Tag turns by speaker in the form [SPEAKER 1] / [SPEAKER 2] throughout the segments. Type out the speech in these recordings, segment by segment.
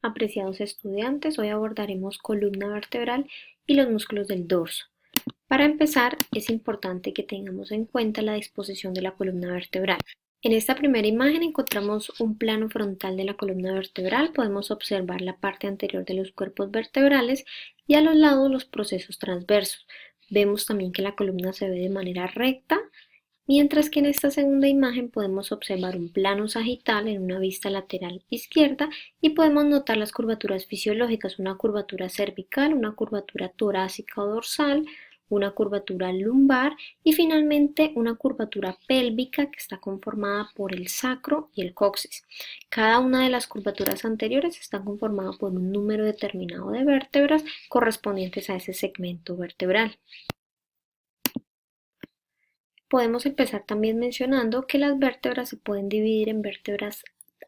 [SPEAKER 1] apreciados estudiantes. Hoy abordaremos columna vertebral y los músculos del dorso. Para empezar, es importante que tengamos en cuenta la disposición de la columna vertebral. En esta primera imagen encontramos un plano frontal de la columna vertebral. Podemos observar la parte anterior de los cuerpos vertebrales y a los lados los procesos transversos. Vemos también que la columna se ve de manera recta, mientras que en esta segunda imagen podemos observar un plano sagital en una vista lateral izquierda y podemos notar las curvaturas fisiológicas, una curvatura cervical, una curvatura torácica o dorsal, una curvatura lumbar y finalmente una curvatura pélvica que está conformada por el sacro y el coxis. Cada una de las curvaturas anteriores está conformada por un número determinado de vértebras correspondientes a ese segmento vertebral. Podemos empezar también mencionando que las vértebras se pueden dividir en vértebras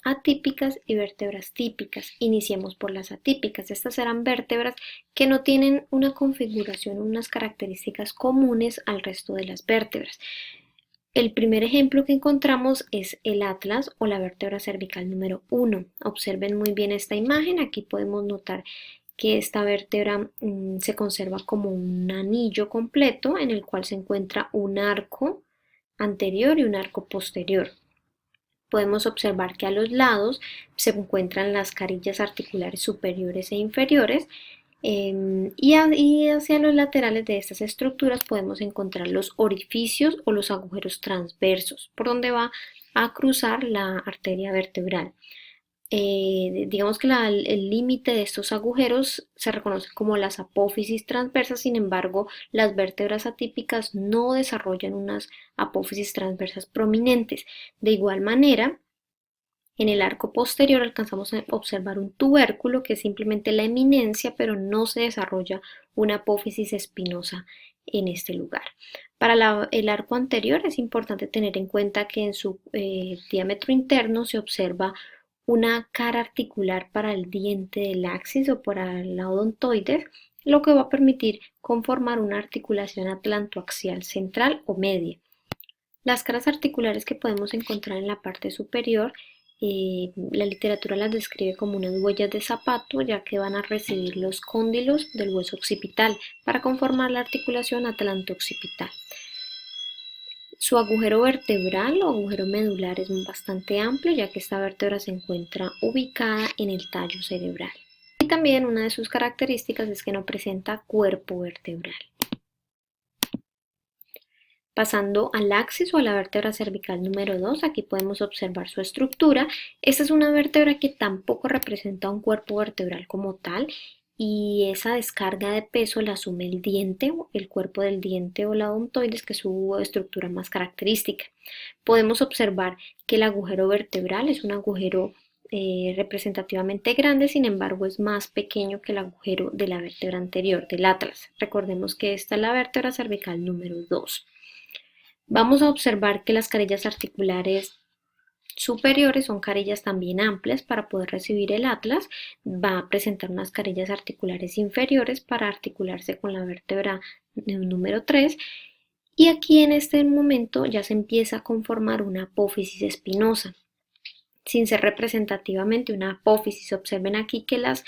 [SPEAKER 1] atípicas y vértebras típicas. Iniciemos por las atípicas. Estas serán vértebras que no tienen una configuración, unas características comunes al resto de las vértebras. El primer ejemplo que encontramos es el atlas o la vértebra cervical número 1. Observen muy bien esta imagen. Aquí podemos notar que esta vértebra se conserva como un anillo completo en el cual se encuentra un arco anterior y un arco posterior. Podemos observar que a los lados se encuentran las carillas articulares superiores e inferiores y hacia los laterales de estas estructuras podemos encontrar los orificios o los agujeros transversos por donde va a cruzar la arteria vertebral. Digamos que el límite de estos agujeros se reconoce como las apófisis transversas. Sin embargo, las vértebras atípicas no desarrollan unas apófisis transversas prominentes. De igual manera, en el arco posterior alcanzamos a observar un tubérculo que es simplemente la eminencia, pero no se desarrolla una apófisis espinosa en este lugar. Para el arco anterior es importante tener en cuenta que en su diámetro interno se observa una cara articular para el diente del axis o para la odontoides, lo que va a permitir conformar una articulación atlantoaxial central o media. Las caras articulares que podemos encontrar en la parte superior, la literatura las describe como unas huellas de zapato, ya que van a recibir los cóndilos del hueso occipital para conformar la articulación atlanto-occipital. Su agujero vertebral o agujero medular es bastante amplio, ya que esta vértebra se encuentra ubicada en el tallo cerebral. Y también una de sus características es que no presenta cuerpo vertebral. Pasando al axis o a la vértebra cervical número 2, aquí podemos observar su estructura. Esta es una vértebra que tampoco representa un cuerpo vertebral como tal, y esa descarga de peso la asume el diente, el cuerpo del diente o la odontoides, que es su estructura más característica. Podemos observar que el agujero vertebral es un agujero representativamente grande, sin embargo es más pequeño que el agujero de la vértebra anterior, del atlas. Recordemos que esta es la vértebra cervical número 2. Vamos a observar que las carillas articulares superiores son carillas también amplias para poder recibir el atlas. Va a presentar unas carillas articulares inferiores para articularse con la vértebra número 3. Y aquí en este momento ya se empieza a conformar una apófisis espinosa, sin ser representativamente una apófisis. Observen aquí que las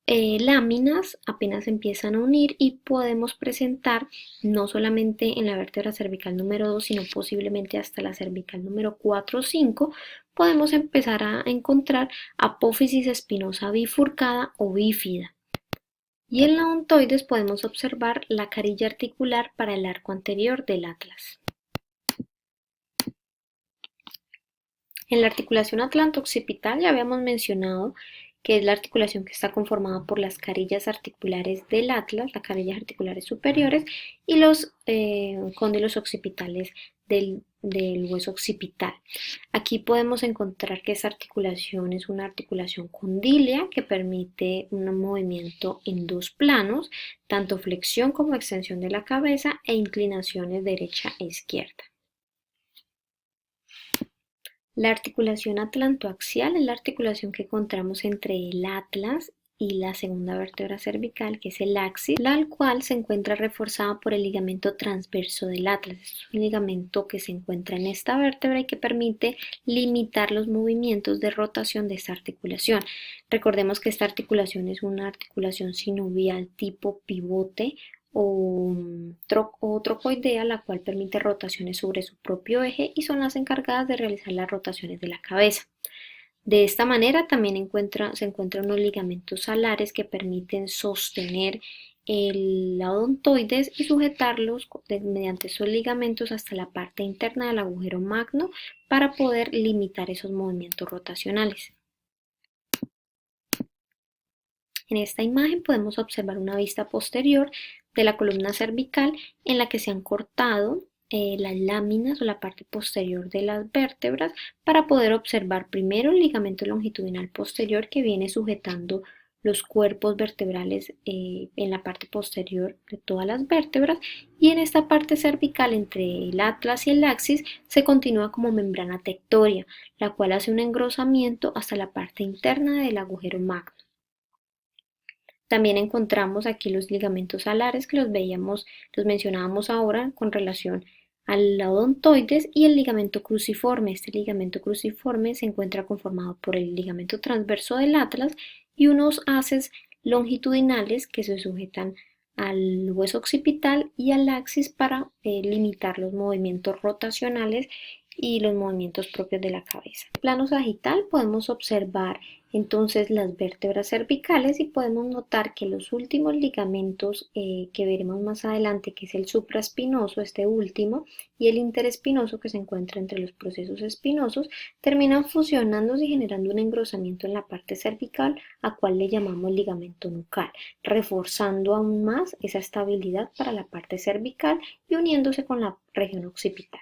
[SPEAKER 1] láminas apenas empiezan a unir y podemos presentar no solamente en la vértebra cervical número 2, sino posiblemente hasta la cervical número 4 o 5, podemos empezar a encontrar apófisis espinosa bifurcada o bífida. Y en la odontoides podemos observar la carilla articular para el arco anterior del atlas. En la articulación atlanto-occipital ya habíamos mencionado que es la articulación que está conformada por las carillas articulares del atlas, las carillas articulares superiores y los cóndilos occipitales del hueso occipital. Aquí podemos encontrar que esta articulación es una articulación condílea que permite un movimiento en dos planos, tanto flexión como extensión de la cabeza e inclinaciones derecha e izquierda. La articulación atlantoaxial es la articulación que encontramos entre el atlas y la segunda vértebra cervical, que es el axis, la cual se encuentra reforzada por el ligamento transverso del atlas. Es un ligamento que se encuentra en esta vértebra y que permite limitar los movimientos de rotación de esta articulación. Recordemos que esta articulación es una articulación sinovial tipo pivote o trocoidea, la cual permite rotaciones sobre su propio eje y son las encargadas de realizar las rotaciones de la cabeza. De esta manera también se encuentran unos ligamentos alares que permiten sostener el odontoides y sujetarlos mediante esos ligamentos hasta la parte interna del agujero magno para poder limitar esos movimientos rotacionales. En esta imagen podemos observar una vista posterior de la columna cervical en la que se han cortado las láminas o la parte posterior de las vértebras para poder observar primero el ligamento longitudinal posterior que viene sujetando los cuerpos vertebrales en la parte posterior de todas las vértebras, y en esta parte cervical entre el atlas y el axis se continúa como membrana tectoria, la cual hace un engrosamiento hasta la parte interna del agujero magno. También encontramos aquí los ligamentos alares que los mencionábamos ahora con relación al odontoides, y el ligamento cruciforme. Este ligamento cruciforme se encuentra conformado por el ligamento transverso del atlas y unos haces longitudinales que se sujetan al hueso occipital y al axis para limitar los movimientos rotacionales y los movimientos propios de la cabeza. En el plano sagital podemos observar entonces las vértebras cervicales y podemos notar que los últimos ligamentos que veremos más adelante, que es el supraespinoso, este último, y el interespinoso que se encuentra entre los procesos espinosos, terminan fusionándose y generando un engrosamiento en la parte cervical, a cual le llamamos ligamento nucal, reforzando aún más esa estabilidad para la parte cervical y uniéndose con la región occipital.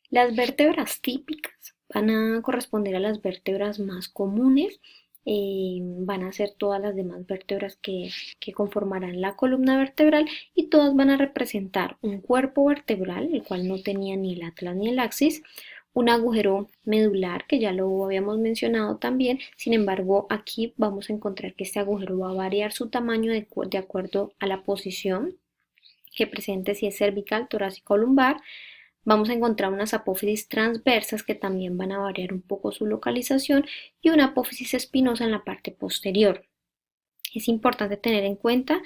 [SPEAKER 1] Las vértebras típicas van a corresponder a las vértebras más comunes, van a ser todas las demás vértebras que conformarán la columna vertebral, y todas van a representar un cuerpo vertebral, el cual no tenía ni el atlas ni el axis, un agujero medular que ya lo habíamos mencionado también. Sin embargo, aquí vamos a encontrar que este agujero va a variar su tamaño de acuerdo a la posición que presente, si es cervical, torácica o lumbar. Vamos a encontrar unas apófisis transversas que también van a variar un poco su localización, y una apófisis espinosa en la parte posterior. Es importante tener en cuenta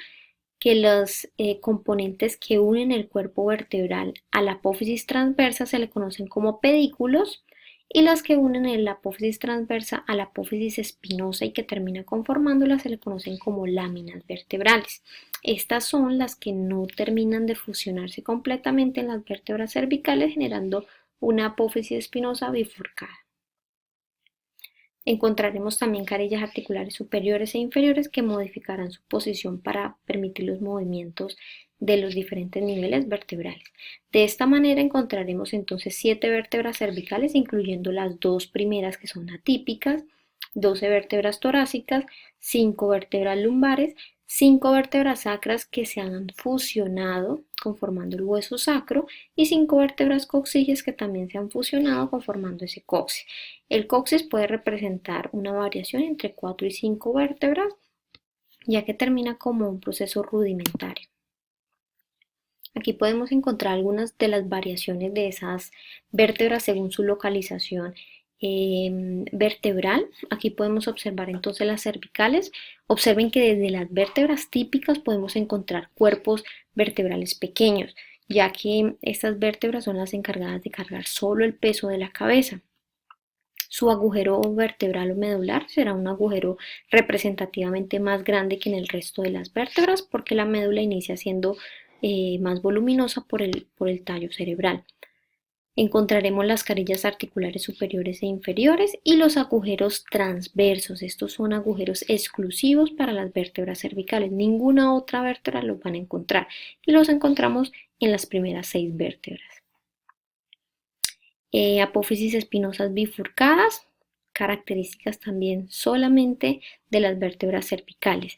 [SPEAKER 1] que los componentes que unen el cuerpo vertebral a la apófisis transversa se le conocen como pedículos, y las que unen la apófisis transversa a la apófisis espinosa y que termina conformándola se le conocen como láminas vertebrales. Estas son las que no terminan de fusionarse completamente en las vértebras cervicales, generando una apófisis espinosa bifurcada. Encontraremos también carillas articulares superiores e inferiores que modificarán su posición para permitir los movimientos de los diferentes niveles vertebrales. De esta manera encontraremos entonces 7 vértebras cervicales, incluyendo las dos primeras que son atípicas, 12 vértebras torácicas, 5 vértebras lumbares, 5 vértebras sacras que se han fusionado conformando el hueso sacro, y 5 vértebras coxígeas que también se han fusionado conformando ese coxis. El coxis puede representar una variación entre 4 y 5 vértebras, ya que termina como un proceso rudimentario. Aquí podemos encontrar algunas de las variaciones de esas vértebras según su localización vertebral. Aquí podemos observar entonces las cervicales. Observen que desde las vértebras típicas podemos encontrar cuerpos vertebrales pequeños, ya que estas vértebras son las encargadas de cargar solo el peso de la cabeza. Su agujero vertebral o medular será un agujero representativamente más grande que en el resto de las vértebras, porque la médula inicia siendo más voluminosa por el tallo cerebral. Encontraremos las carillas articulares superiores e inferiores y los agujeros transversos. Estos son agujeros exclusivos para las vértebras cervicales. Ninguna otra vértebra los van a encontrar, y los encontramos en las primeras 6 vértebras. Apófisis espinosas bifurcadas, características también solamente de las vértebras cervicales.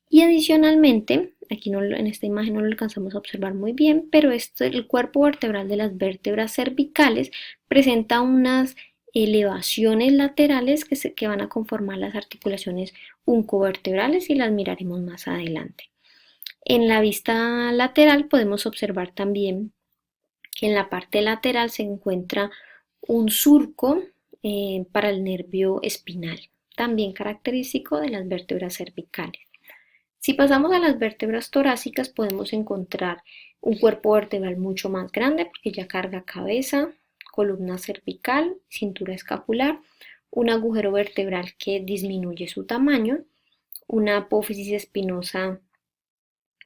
[SPEAKER 1] Y adicionalmente, aquí no, en esta imagen no lo alcanzamos a observar muy bien, pero el cuerpo vertebral de las vértebras cervicales presenta unas elevaciones laterales que van a conformar las articulaciones uncovertebrales y las miraremos más adelante. En la vista lateral podemos observar también que en la parte lateral se encuentra un surco para el nervio espinal, también característico de las vértebras cervicales. Si pasamos a las vértebras torácicas podemos encontrar un cuerpo vertebral mucho más grande porque ya carga cabeza, columna cervical, cintura escapular, un agujero vertebral que disminuye su tamaño, una apófisis espinosa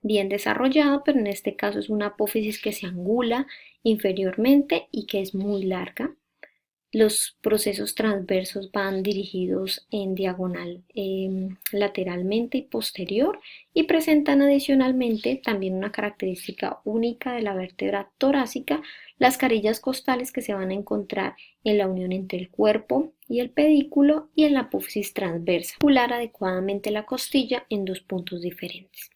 [SPEAKER 1] bien desarrollada, pero en este caso es una apófisis que se angula inferiormente y que es muy larga. Los procesos transversos van dirigidos en diagonal lateralmente y posterior y presentan adicionalmente también una característica única de la vértebra torácica, las carillas costales que se van a encontrar en la unión entre el cuerpo y el pedículo y en la apófisis transversa, articular adecuadamente la costilla en dos puntos diferentes.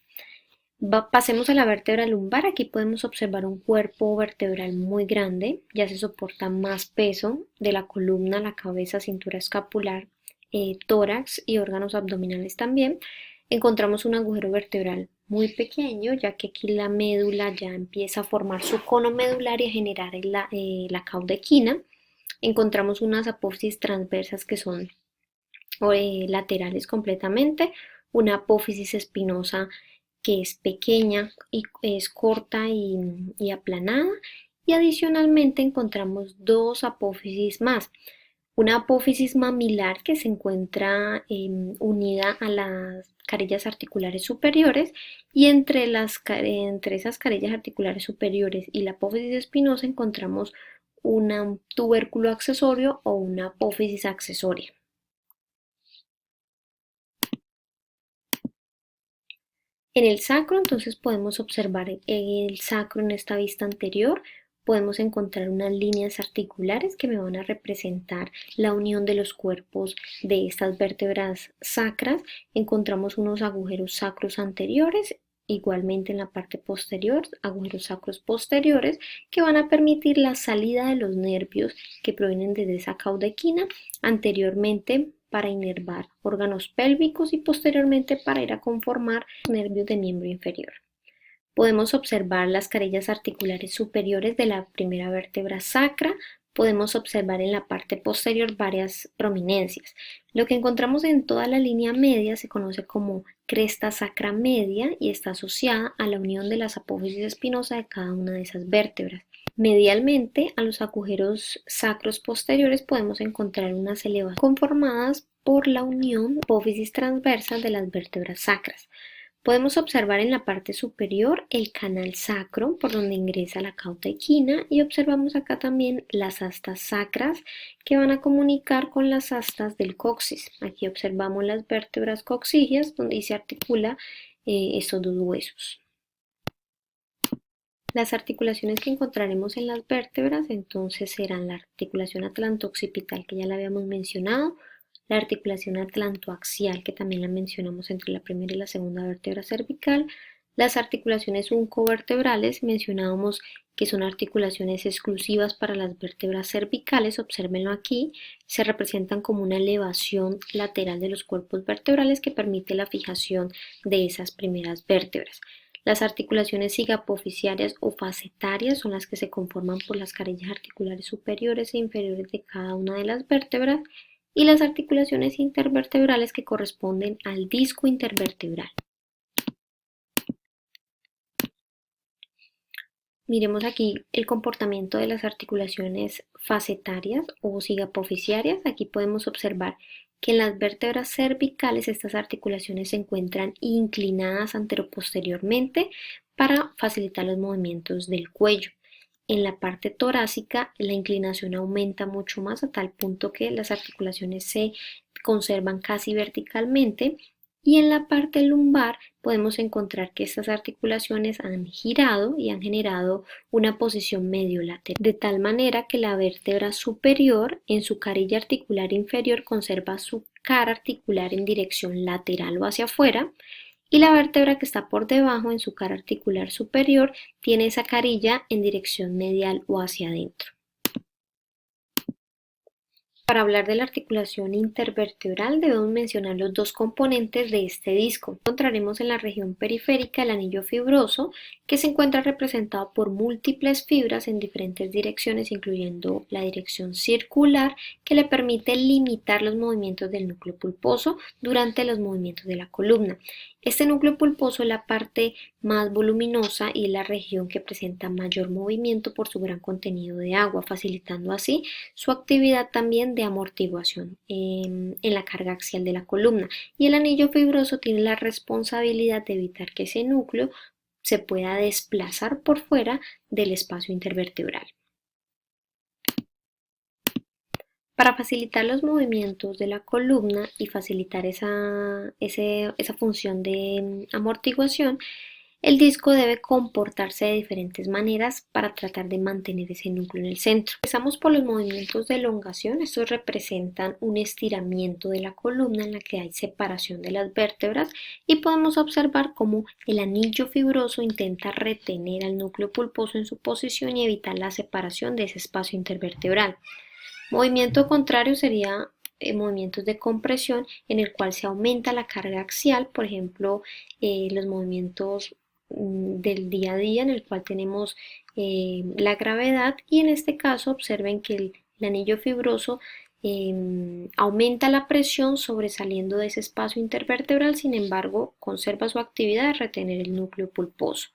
[SPEAKER 1] Pasemos a la vértebra lumbar. Aquí podemos observar un cuerpo vertebral muy grande, ya se soporta más peso de la columna, la cabeza, cintura escapular, tórax y órganos abdominales también. Encontramos un agujero vertebral muy pequeño, ya que aquí la médula ya empieza a formar su cono medular y a generar la cauda equina. Encontramos unas apófisis transversas que son laterales completamente, una apófisis espinosa que es pequeña y es corta y aplanada, y adicionalmente encontramos dos apófisis más. Una apófisis mamilar que se encuentra unida a las carillas articulares superiores, y entre esas carillas articulares superiores y la apófisis espinosa encontramos un tubérculo accesorio o una apófisis accesoria. En el sacro, entonces podemos observar el sacro en esta vista anterior. Podemos encontrar unas líneas articulares que me van a representar la unión de los cuerpos de estas vértebras sacras. Encontramos unos agujeros sacros anteriores, igualmente en la parte posterior, agujeros sacros posteriores que van a permitir la salida de los nervios que provienen desde esa cauda equina anteriormente para inervar órganos pélvicos y posteriormente para ir a conformar nervios de miembro inferior. Podemos observar las carillas articulares superiores de la primera vértebra sacra. Podemos observar en la parte posterior varias prominencias. Lo que encontramos en toda la línea media se conoce como cresta sacra media y está asociada a la unión de las apófisis espinosas de cada una de esas vértebras. Medialmente a los agujeros sacros posteriores podemos encontrar unas elevaciones conformadas por la unión apófisis transversas de las vértebras sacras. Podemos observar en la parte superior el canal sacro por donde ingresa la cauda equina, y observamos acá también las astas sacras que van a comunicar con las astas del coxis. Aquí observamos las vértebras coxígeas donde se articula estos dos huesos. Las articulaciones que encontraremos en las vértebras entonces serán la articulación atlanto-occipital, que ya la habíamos mencionado, la articulación atlantoaxial, que también la mencionamos entre la primera y la segunda vértebra cervical, las articulaciones uncovertebrales, mencionábamos que son articulaciones exclusivas para las vértebras cervicales, obsérvenlo aquí, se representan como una elevación lateral de los cuerpos vertebrales que permite la fijación de esas primeras vértebras. Las articulaciones sigapofisiarias o facetarias son las que se conforman por las carillas articulares superiores e inferiores de cada una de las vértebras, y las articulaciones intervertebrales que corresponden al disco intervertebral. Miremos aquí el comportamiento de las articulaciones facetarias o sigapofisiarias. Aquí podemos observar que en las vértebras cervicales estas articulaciones se encuentran inclinadas anteroposteriormente para facilitar los movimientos del cuello. En la parte torácica la inclinación aumenta mucho más a tal punto que las articulaciones se conservan casi verticalmente, y en la parte lumbar podemos encontrar que estas articulaciones han girado y han generado una posición medio lateral, de tal manera que la vértebra superior en su carilla articular inferior conserva su cara articular en dirección lateral o hacia afuera, Y la vértebra que está por debajo, en su cara articular superior, tiene esa carilla en dirección medial o hacia adentro. Para hablar de la articulación intervertebral debemos mencionar los dos componentes de este disco. Encontraremos en la región periférica el anillo fibroso, que se encuentra representado por múltiples fibras en diferentes direcciones, incluyendo la dirección circular, que le permite limitar los movimientos del núcleo pulposo durante los movimientos de la columna. Este núcleo pulposo es la parte más voluminosa y la región que presenta mayor movimiento por su gran contenido de agua, facilitando así su actividad también de amortiguación en la carga axial de la columna. Y el anillo fibroso tiene la responsabilidad de evitar que ese núcleo se pueda desplazar por fuera del espacio intervertebral. Para facilitar los movimientos de la columna y facilitar esa función de amortiguación, el disco debe comportarse de diferentes maneras para tratar de mantener ese núcleo en el centro. Empezamos por los movimientos de elongación. Estos representan un estiramiento de la columna en la que hay separación de las vértebras y podemos observar cómo el anillo fibroso intenta retener al núcleo pulposo en su posición y evitar la separación de ese espacio intervertebral. Movimiento contrario sería movimientos de compresión en el cual se aumenta la carga axial, por ejemplo, los movimientos del día a día en el cual tenemos la gravedad, y en este caso observen que el anillo fibroso aumenta la presión sobresaliendo de ese espacio intervertebral, sin embargo conserva su actividad de retener el núcleo pulposo.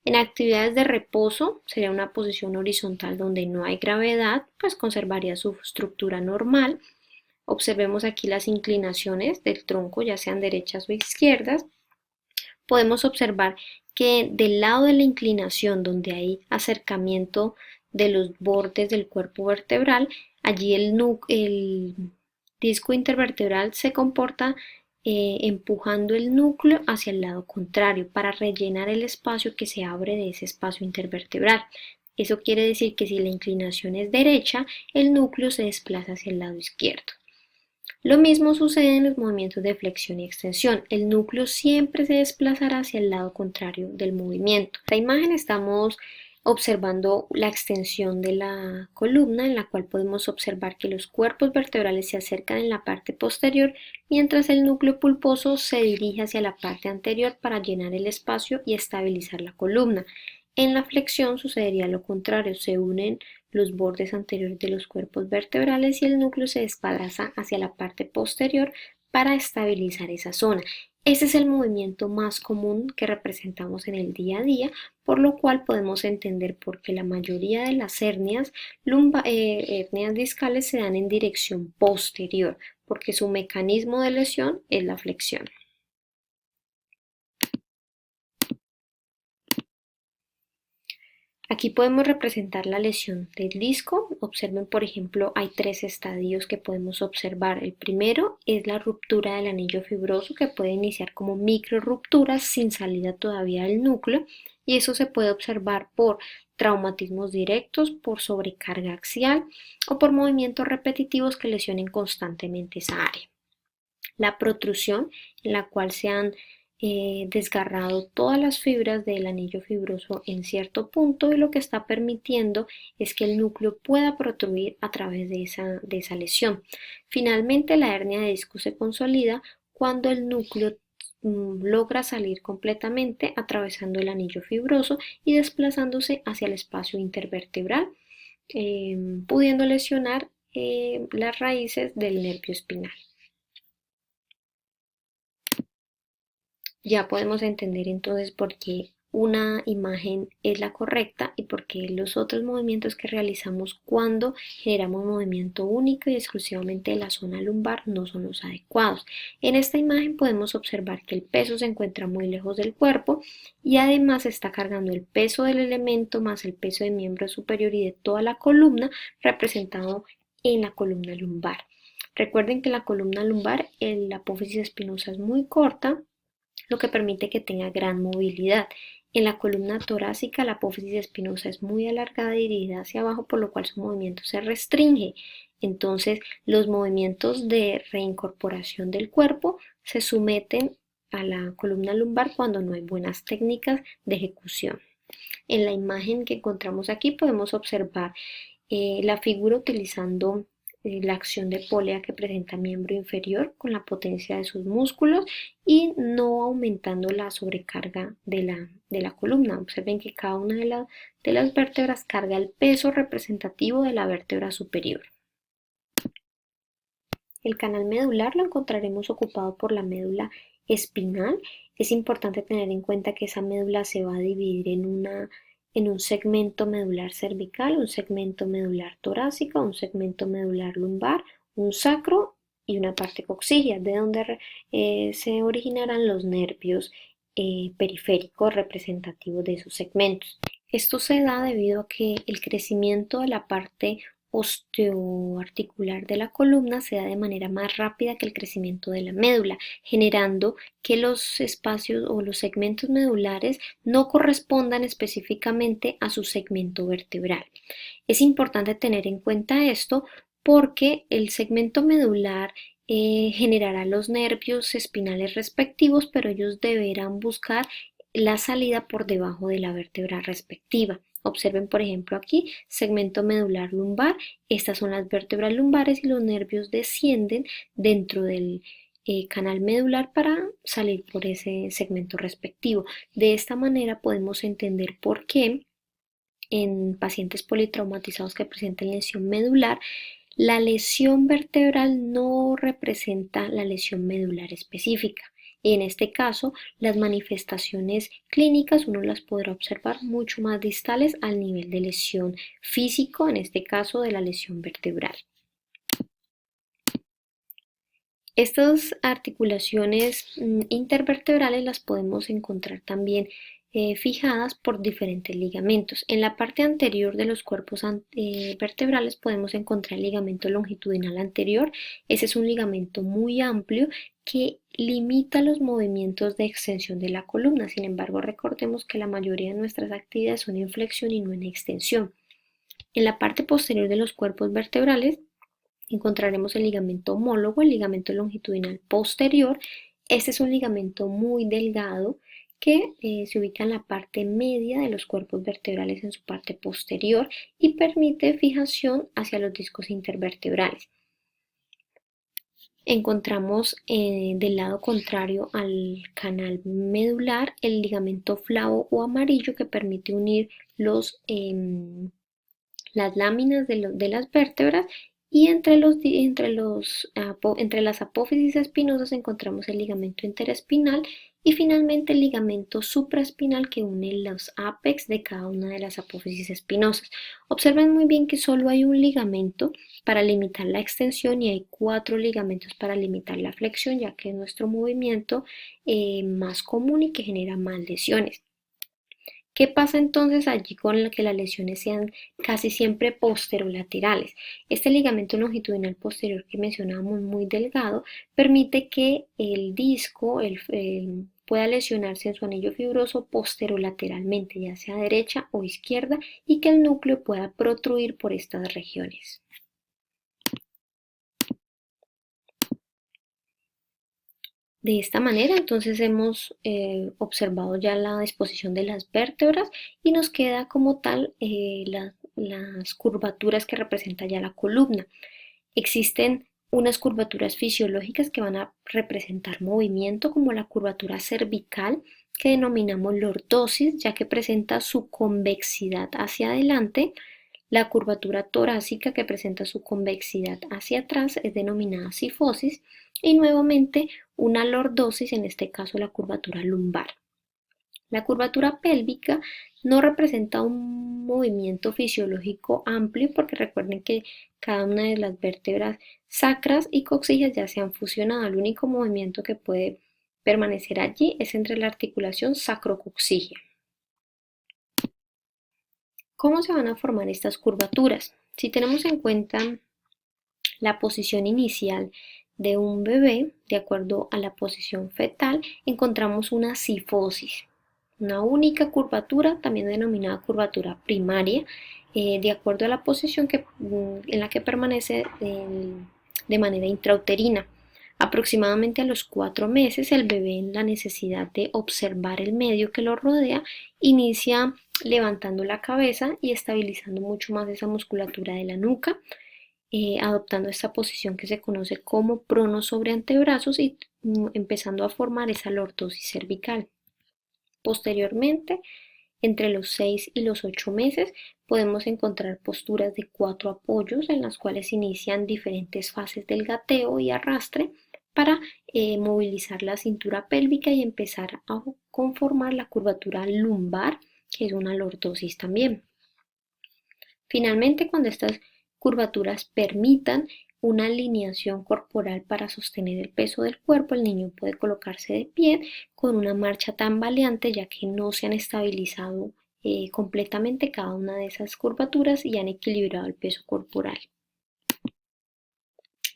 [SPEAKER 1] En actividades de reposo, sería una posición horizontal donde no hay gravedad, pues conservaría su estructura normal. Observemos aquí las inclinaciones del tronco, ya sean derechas o izquierdas. Podemos observar que del lado de la inclinación, donde hay acercamiento de los bordes del cuerpo vertebral, allí el disco intervertebral se comporta empujando el núcleo hacia el lado contrario para rellenar el espacio que se abre de ese espacio intervertebral. Eso quiere decir que si la inclinación es derecha, el núcleo se desplaza hacia el lado izquierdo. Lo mismo sucede en los movimientos de flexión y extensión. El núcleo siempre se desplazará hacia el lado contrario del movimiento. En esta imagen estamos observando la extensión de la columna, en la cual podemos observar que los cuerpos vertebrales se acercan en la parte posterior, mientras el núcleo pulposo se dirige hacia la parte anterior para llenar el espacio y estabilizar la columna. En la flexión sucedería lo contrario, se unen los bordes anteriores de los cuerpos vertebrales y el núcleo se desplaza hacia la parte posterior para estabilizar esa zona. Ese es el movimiento más común que representamos en el día a día, por lo cual podemos entender por qué la mayoría de las hernias discales se dan en dirección posterior, porque su mecanismo de lesión es la flexión. Aquí podemos representar la lesión del disco. Observen, por ejemplo, hay tres estadios que podemos observar. El primero es la ruptura del anillo fibroso, que puede iniciar como micro rupturas sin salida todavía del núcleo, y eso se puede observar por traumatismos directos, por sobrecarga axial o por movimientos repetitivos que lesionen constantemente esa área. La protrusión, en la cual se han desgarrado todas las fibras del anillo fibroso en cierto punto, y lo que está permitiendo es que el núcleo pueda protruir a través de esa lesión. Finalmente, la hernia de disco se consolida cuando el núcleo logra salir completamente atravesando el anillo fibroso y desplazándose hacia el espacio intervertebral, pudiendo lesionar las raíces del nervio espinal. Ya podemos entender entonces por qué una imagen es la correcta y por qué los otros movimientos que realizamos cuando generamos movimiento único y exclusivamente de la zona lumbar no son los adecuados. En esta imagen podemos observar que el peso se encuentra muy lejos del cuerpo y además está cargando el peso del elemento más el peso del miembro superior y de toda la columna, representado en la columna lumbar. Recuerden que en la columna lumbar la apófisis espinosa es muy corta, lo que permite que tenga gran movilidad. En la columna torácica la apófisis espinosa es muy alargada y dirigida hacia abajo, por lo cual su movimiento se restringe. Entonces, los movimientos de reincorporación del cuerpo se someten a la columna lumbar cuando no hay buenas técnicas de ejecución. En la imagen que encontramos aquí podemos observar la figura utilizando la acción de polea que presenta miembro inferior con la potencia de sus músculos y no aumentando la sobrecarga de la columna. Observen que cada una de las vértebras carga el peso representativo de la vértebra superior. El canal medular lo encontraremos ocupado por la médula espinal. Es importante tener en cuenta que esa médula se va a dividir en un segmento medular cervical, un segmento medular torácico, un segmento medular lumbar, un sacro y una parte coxígea, de donde se originarán los nervios periféricos representativos de esos segmentos. Esto se da debido a que el crecimiento de la parte osteoarticular de la columna se da de manera más rápida que el crecimiento de la médula, generando que los espacios o los segmentos medulares no correspondan específicamente a su segmento vertebral. Es importante tener en cuenta esto porque el segmento medular generará los nervios espinales respectivos, pero ellos deberán buscar la salida por debajo de la vértebra respectiva. Observen, por ejemplo, aquí, segmento medular lumbar. Estas son las vértebras lumbares y los nervios descienden dentro del canal medular para salir por ese segmento respectivo. De esta manera podemos entender por qué en pacientes politraumatizados que presenten lesión medular, la lesión vertebral no representa la lesión medular específica. En este caso, las manifestaciones clínicas uno las podrá observar mucho más distales al nivel de lesión físico, en este caso de la lesión vertebral. Estas articulaciones intervertebrales las podemos encontrar también fijadas por diferentes ligamentos. En la parte anterior de los cuerpos vertebrales podemos encontrar el ligamento longitudinal anterior. Ese es un ligamento muy amplio que limita los movimientos de extensión de la columna. Sin embargo, recordemos que la mayoría de nuestras actividades son en flexión y no en extensión. En la parte posterior de los cuerpos vertebrales encontraremos el ligamento homólogo, el ligamento longitudinal posterior. Este es un ligamento muy delgado que se ubica en la parte media de los cuerpos vertebrales en su parte posterior y permite fijación hacia los discos intervertebrales. Encontramos del lado contrario al canal medular el ligamento flavo o amarillo que permite unir las láminas de las vértebras y entre las apófisis espinosas encontramos el ligamento interespinal y finalmente el ligamento supraespinal que une los ápex de cada una de las apófisis espinosas. Observen muy bien que solo hay un ligamento para limitar la extensión y hay 4 ligamentos para limitar la flexión, ya que es nuestro movimiento más común y que genera más lesiones. ¿Qué pasa entonces allí con que las lesiones sean casi siempre posterolaterales? Este ligamento longitudinal posterior que mencionábamos muy delgado permite que el disco pueda lesionarse en su anillo fibroso posterolateralmente, ya sea derecha o izquierda, y que el núcleo pueda protruir por estas regiones. De esta manera, entonces hemos observado ya la disposición de las vértebras y nos queda como tal las curvaturas que representa ya la columna. Existen unas curvaturas fisiológicas que van a representar movimiento, como la curvatura cervical, que denominamos lordosis, ya que presenta su convexidad hacia adelante. La curvatura torácica, que presenta su convexidad hacia atrás, es denominada cifosis. Y nuevamente una lordosis, en este caso la curvatura lumbar. La curvatura pélvica no representa un movimiento fisiológico amplio porque recuerden que cada una de las vértebras sacras y coxígeas ya se han fusionado. El único movimiento que puede permanecer allí es entre la articulación sacrocoxígea. ¿Cómo se van a formar estas curvaturas? Si tenemos en cuenta la posición inicial de un bebé, de acuerdo a la posición fetal, encontramos una cifosis, una única curvatura, también denominada curvatura primaria, de acuerdo a la posición en la que permanece de manera intrauterina. Aproximadamente a los 4 meses, el bebé, en la necesidad de observar el medio que lo rodea, inicia levantando la cabeza y estabilizando mucho más esa musculatura de la nuca, adoptando esta posición que se conoce como prono sobre antebrazos y empezando a formar esa lordosis cervical. Posteriormente, entre los 6 y los 8 meses, podemos encontrar posturas de 4 apoyos en las cuales inician diferentes fases del gateo y arrastre para movilizar la cintura pélvica y empezar a conformar la curvatura lumbar, que es una lordosis también. Finalmente, cuando estas curvaturas permitan una alineación corporal para sostener el peso del cuerpo, el niño puede colocarse de pie con una marcha tambaleante, ya que no se han estabilizado completamente cada una de esas curvaturas y han equilibrado el peso corporal.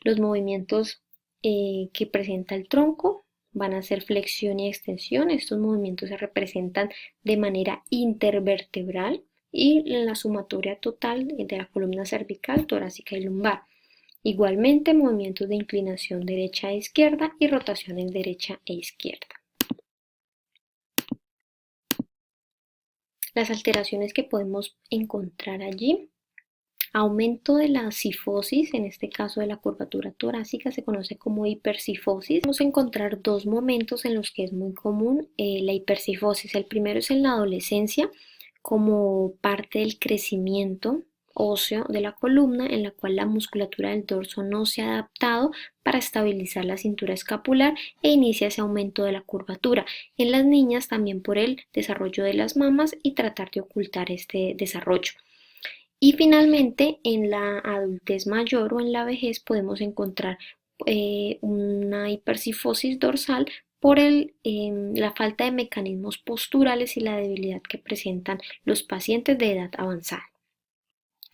[SPEAKER 1] Los movimientos que presenta el tronco van a ser flexión y extensión. Estos movimientos se representan de manera intervertebral y en la sumatoria total de la columna cervical, torácica y lumbar. Igualmente, movimientos de inclinación derecha e izquierda y rotaciones derecha e izquierda. Las alteraciones que podemos encontrar allí: aumento de la cifosis, en este caso de la curvatura torácica, se conoce como hipercifosis. Vamos a encontrar dos momentos en los que es muy común la hipercifosis. El primero es en la adolescencia, como parte del crecimiento óseo de la columna, en la cual la musculatura del dorso no se ha adaptado para estabilizar la cintura escapular e inicia ese aumento de la curvatura. En las niñas también por el desarrollo de las mamas y tratar de ocultar este desarrollo. Y finalmente, en la adultez mayor o en la vejez podemos encontrar una hipercifosis dorsal por la falta de mecanismos posturales y la debilidad que presentan los pacientes de edad avanzada.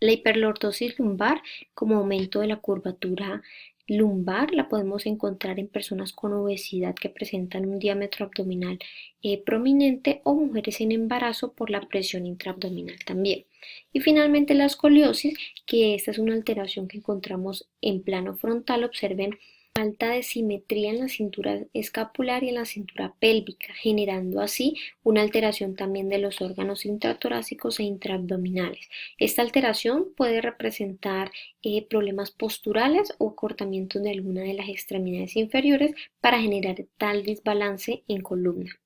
[SPEAKER 1] La hiperlordosis lumbar, como aumento de la curvatura lumbar, la podemos encontrar en personas con obesidad que presentan un diámetro abdominal prominente o mujeres en embarazo por la presión intraabdominal también. Y finalmente la escoliosis, que esta es una alteración que encontramos en plano frontal. Observen falta de simetría en la cintura escapular y en la cintura pélvica, generando así una alteración también de los órganos intratorácicos e intraabdominales. Esta alteración puede representar problemas posturales o acortamientos de alguna de las extremidades inferiores para generar tal desbalance en columna.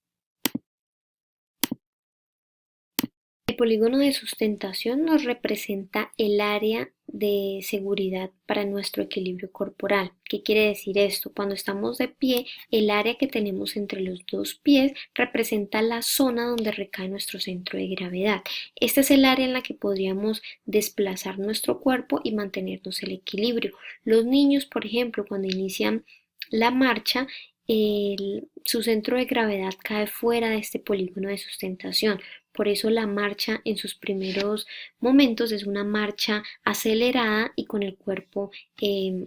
[SPEAKER 1] El polígono de sustentación nos representa el área de seguridad para nuestro equilibrio corporal. ¿Qué quiere decir esto? Cuando estamos de pie, el área que tenemos entre los dos pies representa la zona donde recae nuestro centro de gravedad. Este es el área en la que podríamos desplazar nuestro cuerpo y mantenernos el equilibrio. Los niños, por ejemplo, cuando inician la marcha, su centro de gravedad cae fuera de este polígono de sustentación. Por eso la marcha en sus primeros momentos es una marcha acelerada y con el cuerpo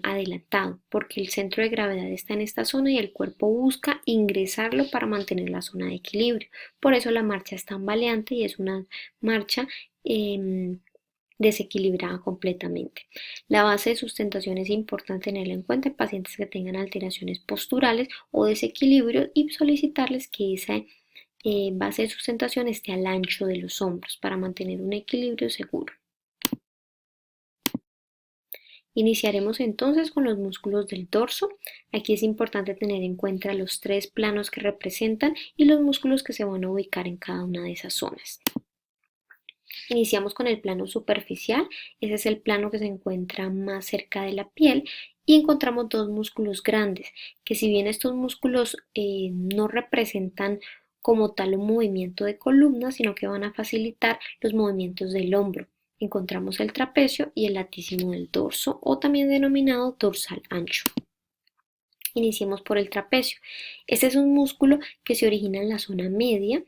[SPEAKER 1] adelantado, porque el centro de gravedad está en esta zona y el cuerpo busca ingresarlo para mantener la zona de equilibrio. Por eso la marcha es tambaleante y es una marcha desequilibrada completamente. La base de sustentación es importante tenerla en cuenta en pacientes que tengan alteraciones posturales o desequilibrio y solicitarles que esa base de sustentación esté al ancho de los hombros para mantener un equilibrio seguro. Iniciaremos entonces con los músculos del dorso. Aquí es importante tener en cuenta los tres planos que representan y los músculos que se van a ubicar en cada una de esas zonas. Iniciamos con el plano superficial. Ese es el plano que se encuentra más cerca de la piel y encontramos dos músculos grandes, que si bien estos músculos no representan como tal un movimiento de columna, sino que van a facilitar los movimientos del hombro. Encontramos el trapecio y el latísimo del dorso, o también denominado dorsal ancho. Iniciemos por el trapecio. Este es un músculo que se origina en la zona media.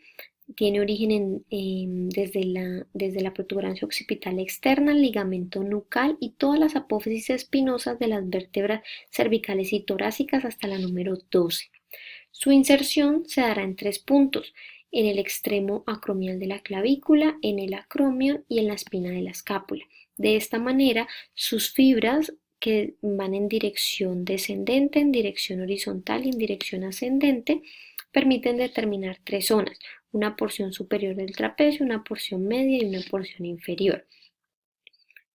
[SPEAKER 1] Tiene origen desde la protuberancia occipital externa, el ligamento nucal y todas las apófisis espinosas de las vértebras cervicales y torácicas hasta la número 12. Su inserción se dará en 3 puntos: en el extremo acromial de la clavícula, en el acromio y en la espina de la escápula. De esta manera, sus fibras que van en dirección descendente, en dirección horizontal y en dirección ascendente, permiten determinar tres zonas: una porción superior del trapecio, una porción media y una porción inferior.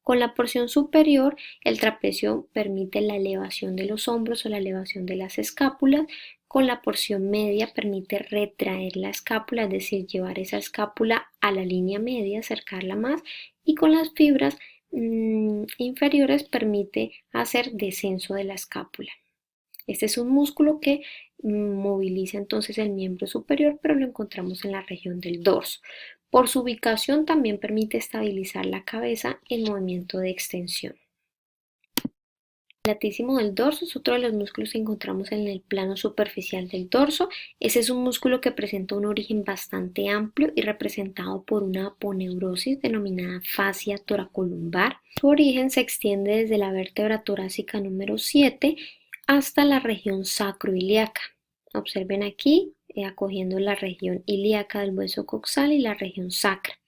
[SPEAKER 1] Con la porción superior, el trapecio permite la elevación de los hombros o la elevación de las escápulas. Con la porción media permite retraer la escápula, es decir, llevar esa escápula a la línea media, acercarla más. Y con las fibras inferiores permite hacer descenso de la escápula. Este es un músculo que moviliza entonces el miembro superior, pero lo encontramos en la región del dorso. Por su ubicación también permite estabilizar la cabeza en movimiento de extensión. El latísimo del dorso es otro de los músculos que encontramos en el plano superficial del dorso. Ese es un músculo que presenta un origen bastante amplio y representado por una aponeurosis denominada fascia toracolumbar. Su origen se extiende desde la vértebra torácica número 7 hasta la región sacroiliaca. Observen aquí, acogiendo la región ilíaca del hueso coxal y la región sacra.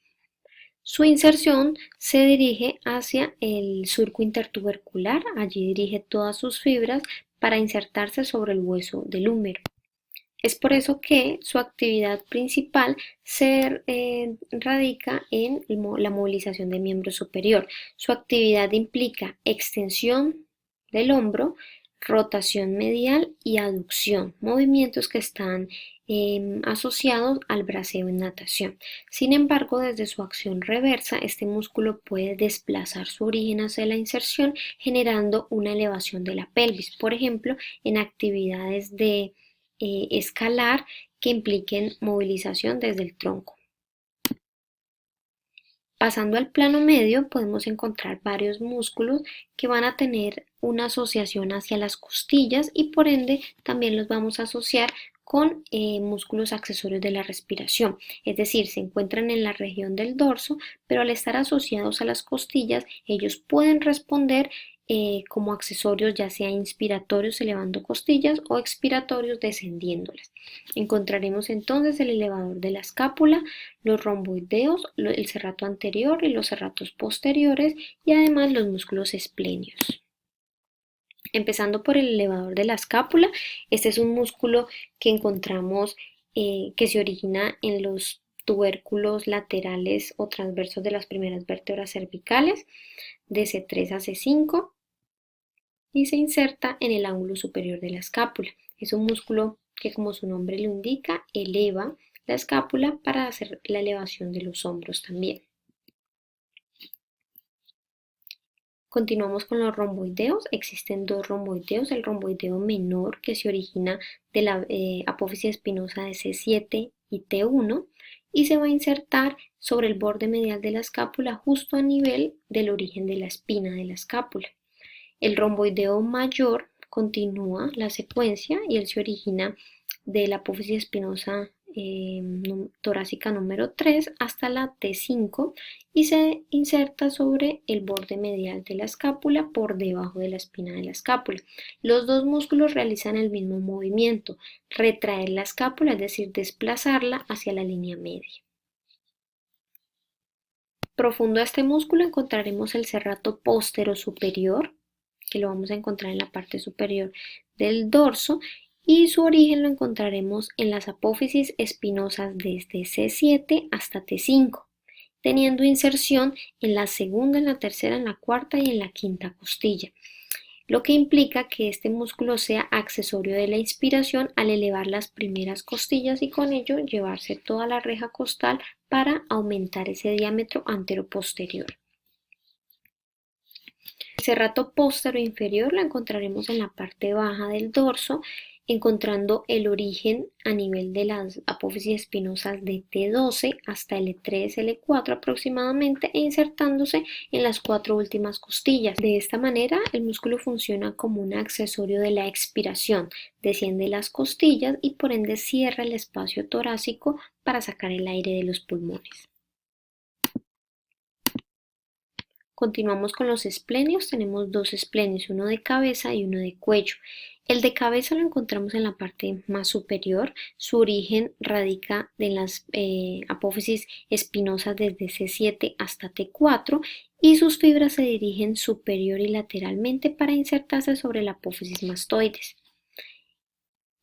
[SPEAKER 1] Su inserción se dirige hacia el surco intertubercular, allí dirige todas sus fibras para insertarse sobre el hueso del húmero. Es por eso que su actividad principal se radica en la movilización del miembro superior. Su actividad implica extensión del hombro, rotación medial y aducción, movimientos que están asociados al braceo en natación. Sin embargo, desde su acción reversa, este músculo puede desplazar su origen hacia la inserción, generando una elevación de la pelvis, por ejemplo, en actividades de escalar que impliquen movilización desde el tronco. Pasando al plano medio, podemos encontrar varios músculos que van a tener una asociación hacia las costillas y por ende también los vamos a asociar con músculos accesorios de la respiración, es decir, se encuentran en la región del dorso, pero al estar asociados a las costillas, ellos pueden responder como accesorios, ya sea inspiratorios elevando costillas o expiratorios descendiéndolas. Encontraremos entonces el elevador de la escápula, los romboideos, el serrato anterior y los serratos posteriores y además los músculos esplenios. Empezando por el elevador de la escápula, este es un músculo que encontramos que se origina en los tubérculos laterales o transversos de las primeras vértebras cervicales, de C3 a C5, y se inserta en el ángulo superior de la escápula. Es un músculo que, como su nombre lo indica, eleva la escápula para hacer la elevación de los hombros también. Continuamos con los romboideos. Existen dos romboideos. El romboideo menor, que se origina de la apófisis espinosa de C7 y T1 y se va a insertar sobre el borde medial de la escápula justo a nivel del origen de la espina de la escápula. El romboideo mayor continúa la secuencia y él se origina de la apófisis espinosa torácica número 3 hasta la T5 y se inserta sobre el borde medial de la escápula por debajo de la espina de la escápula. Los dos músculos realizan el mismo movimiento, retraer la escápula, es decir, desplazarla hacia la línea media. Profundo a este músculo encontraremos el serrato posterosuperior, que lo vamos a encontrar en la parte superior del dorso, y su origen lo encontraremos en las apófisis espinosas desde C7 hasta T5, teniendo inserción en la segunda, en la tercera, en la cuarta y en la quinta costilla, lo que implica que este músculo sea accesorio de la inspiración al elevar las primeras costillas y con ello llevarse toda la reja costal para aumentar ese diámetro anteroposterior. El serrato póstero inferior lo encontraremos en la parte baja del dorso, encontrando el origen a nivel de las apófisis espinosas de T12 hasta L3, L4 aproximadamente e insertándose en las cuatro últimas costillas. De esta manera, el músculo funciona como un accesorio de la expiración, desciende las costillas y por ende cierra el espacio torácico para sacar el aire de los pulmones. Continuamos con los esplenios, tenemos dos esplenios, uno de cabeza y uno de cuello. El de cabeza lo encontramos en la parte más superior, su origen radica en las apófisis espinosas desde C7 hasta T4 y sus fibras se dirigen superior y lateralmente para insertarse sobre la apófisis mastoides.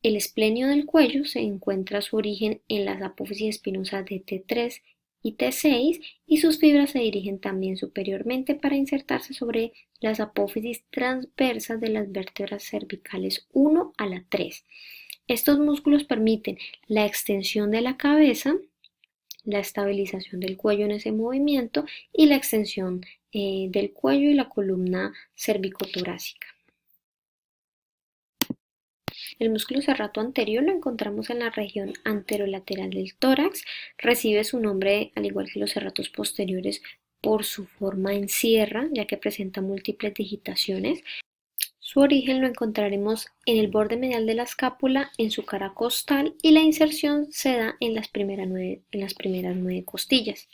[SPEAKER 1] El esplenio del cuello se encuentra su origen en las apófisis espinosas de T3 y T6 y sus fibras se dirigen también superiormente para insertarse sobre las apófisis transversas de las vértebras cervicales 1 a la 3. Estos músculos permiten la extensión de la cabeza, la estabilización del cuello en ese movimiento y la extensión del cuello y la columna cervicotorácica. El músculo serrato anterior lo encontramos en la región anterolateral del tórax. Recibe su nombre, al igual que los serratos posteriores, por su forma en sierra, ya que presenta múltiples digitaciones. Su origen lo encontraremos en el borde medial de la escápula, en su cara costal, y la inserción se da en las primeras 9 costillas.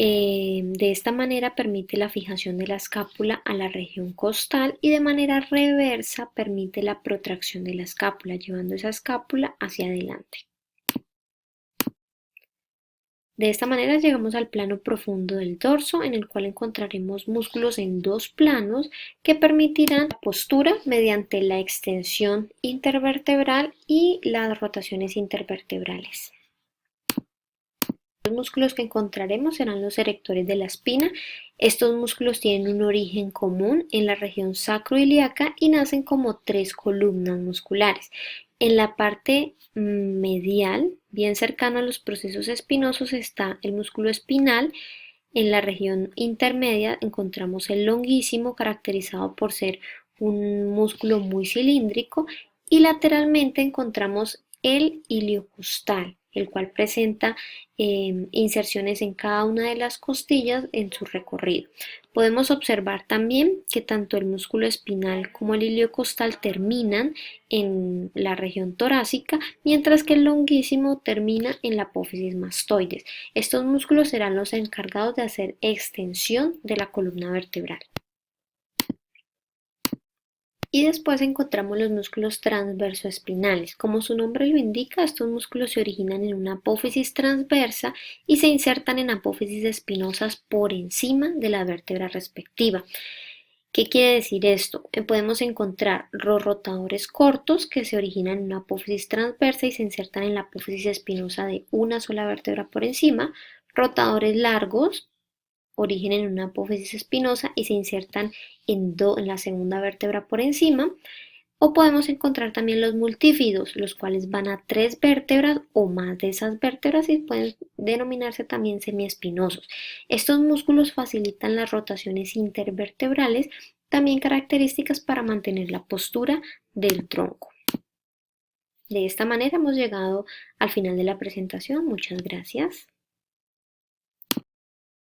[SPEAKER 1] De esta manera permite la fijación de la escápula a la región costal y de manera reversa permite la protracción de la escápula, llevando esa escápula hacia adelante. De esta manera llegamos al plano profundo del dorso, en el cual encontraremos músculos en dos planos que permitirán la postura mediante la extensión intervertebral y las rotaciones intervertebrales. Los músculos que encontraremos serán los erectores de la espina. Estos músculos tienen un origen común en la región sacroiliaca y nacen como tres columnas musculares. En la parte medial, bien cercano a los procesos espinosos, está el músculo espinal. En la región intermedia encontramos el longísimo, caracterizado por ser un músculo muy cilíndrico, y lateralmente encontramos el iliocostal, el cual presenta inserciones en cada una de las costillas en su recorrido. Podemos observar también que tanto el músculo espinal como el iliocostal terminan en la región torácica, mientras que el longísimo termina en la apófisis mastoides. Estos músculos serán los encargados de hacer extensión de la columna vertebral. Y después encontramos los músculos transversoespinales. Como su nombre lo indica, estos músculos se originan en una apófisis transversa y se insertan en apófisis espinosas por encima de la vértebra respectiva. ¿Qué quiere decir esto? Podemos encontrar rotadores cortos que se originan en una apófisis transversa y se insertan en la apófisis espinosa de una sola vértebra por encima, rotadores largos, origen en una apófisis espinosa y se insertan en la segunda vértebra por encima, o podemos encontrar también los multífidos, los cuales van a 3 vértebras o más de esas vértebras y pueden denominarse también semiespinosos. Estos músculos facilitan las rotaciones intervertebrales, también características para mantener la postura del tronco. De esta manera hemos llegado al final de la presentación. Muchas gracias.